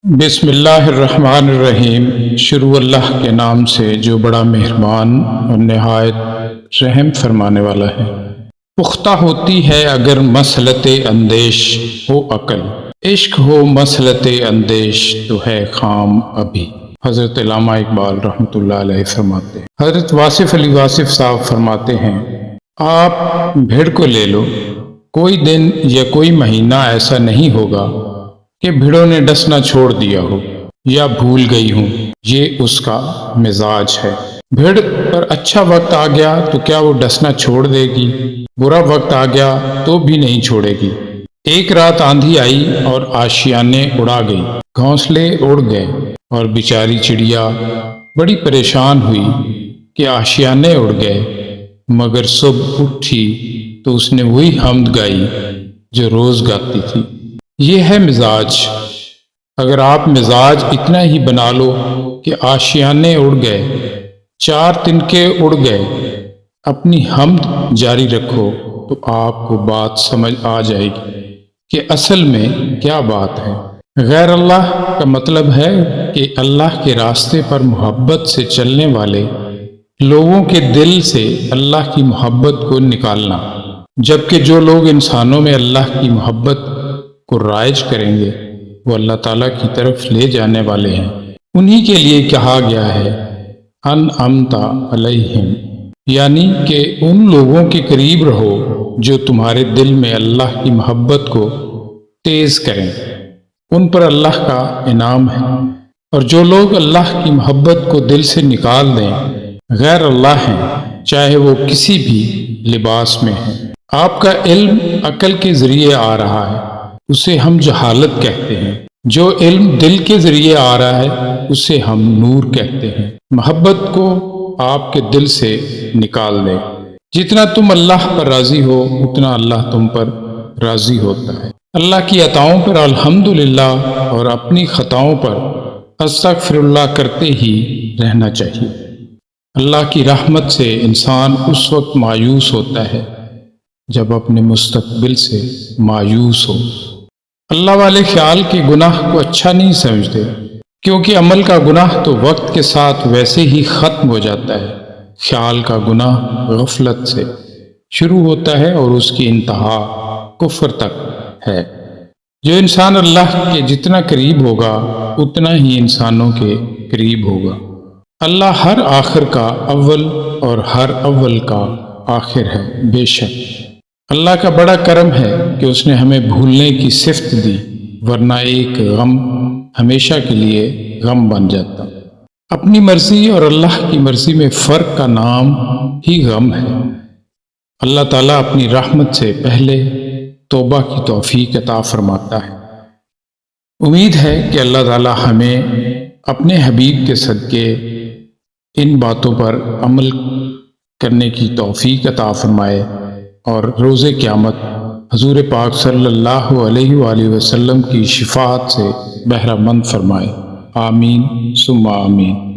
بسم اللہ الرحمن الرحیم۔ شروع اللہ کے نام سے جو بڑا مہربان اور نہایت رحم فرمانے والا ہے۔ پختہ ہوتی ہے اگر مسلط اندیش ہو عقل، عشق ہو مسلط اندیش تو ہے خام ابھی۔ حضرت علامہ اقبال رحمۃ اللہ علیہ فرماتے ہیں۔ حضرت واصف علی واصف صاحب فرماتے ہیں، آپ بھیڑ کو لے لو، کوئی دن یا کوئی مہینہ ایسا نہیں ہوگا کہ بھیڑوں نے ڈسنا چھوڑ دیا ہو یا بھول گئی ہوں، یہ اس کا مزاج ہے۔ بھیڑ پر اچھا وقت آ گیا تو کیا وہ ڈسنا چھوڑ دے گی؟ برا وقت آ گیا تو بھی نہیں چھوڑے گی۔ ایک رات آندھی آئی اور آشیانے اڑا گئی، گھونسلے اڑ گئے اور بیچاری چڑیا بڑی پریشان ہوئی کہ آشیانے اڑ گئے، مگر صبح اٹھی تو اس نے وہی حمد گائی جو روز گاتی تھی۔ یہ ہے مزاج۔ اگر آپ مزاج اتنا ہی بنا لو کہ آشیانے اڑ گئے، چار تنکے اڑ گئے، اپنی حمد جاری رکھو تو آپ کو بات سمجھ آ جائے گی کہ اصل میں کیا بات ہے۔ غیر اللہ کا مطلب ہے کہ اللہ کے راستے پر محبت سے چلنے والے لوگوں کے دل سے اللہ کی محبت کو نکالنا، جبکہ جو لوگ انسانوں میں اللہ کی محبت کو رائج کریں گے وہ اللہ تعالیٰ کی طرف لے جانے والے ہیں۔ انہی کے لیے کہا گیا ہے انعمت علیہم، یعنی کہ ان لوگوں کے قریب رہو جو تمہارے دل میں اللہ کی محبت کو تیز کریں، ان پر اللہ کا انعام ہے۔ اور جو لوگ اللہ کی محبت کو دل سے نکال دیں، غیر اللہ ہیں، چاہے وہ کسی بھی لباس میں ہیں۔ آپ کا علم عقل کے ذریعے آ رہا ہے، اسے ہم جہالت کہتے ہیں۔ جو علم دل کے ذریعے آ رہا ہے اسے ہم نور کہتے ہیں۔ محبت کو آپ کے دل سے نکال دیں۔ جتنا تم اللہ پر راضی ہو اتنا اللہ تم پر راضی ہوتا ہے۔ اللہ کی عطاؤں پر الحمدللہ اور اپنی خطاؤں پر استغفر اللہ کرتے ہی رہنا چاہیے۔ اللہ کی رحمت سے انسان اس وقت مایوس ہوتا ہے جب اپنے مستقبل سے مایوس ہو۔ اللہ والے خیال کے گناہ کو اچھا نہیں سمجھتے، کیونکہ عمل کا گناہ تو وقت کے ساتھ ویسے ہی ختم ہو جاتا ہے۔ خیال کا گناہ غفلت سے شروع ہوتا ہے اور اس کی انتہا کفر تک ہے۔ جو انسان اللہ کے جتنا قریب ہوگا اتنا ہی انسانوں کے قریب ہوگا۔ اللہ ہر آخر کا اول اور ہر اول کا آخر ہے۔ بے شک اللہ کا بڑا کرم ہے کہ اس نے ہمیں بھولنے کی صفت دی، ورنہ ایک غم ہمیشہ کے لیے غم بن جاتا۔ اپنی مرضی اور اللہ کی مرضی میں فرق کا نام ہی غم ہے۔ اللہ تعالیٰ اپنی رحمت سے پہلے توبہ کی توفیق عطا فرماتا ہے۔ امید ہے کہ اللہ تعالیٰ ہمیں اپنے حبیب کے صدقے ان باتوں پر عمل کرنے کی توفیق عطا فرمائے اور روز قیامت حضور پاک صلی اللہ علیہ وآلہ وسلم کی شفاعت سے بہرہ مند فرمائے۔ آمین ثم آمین۔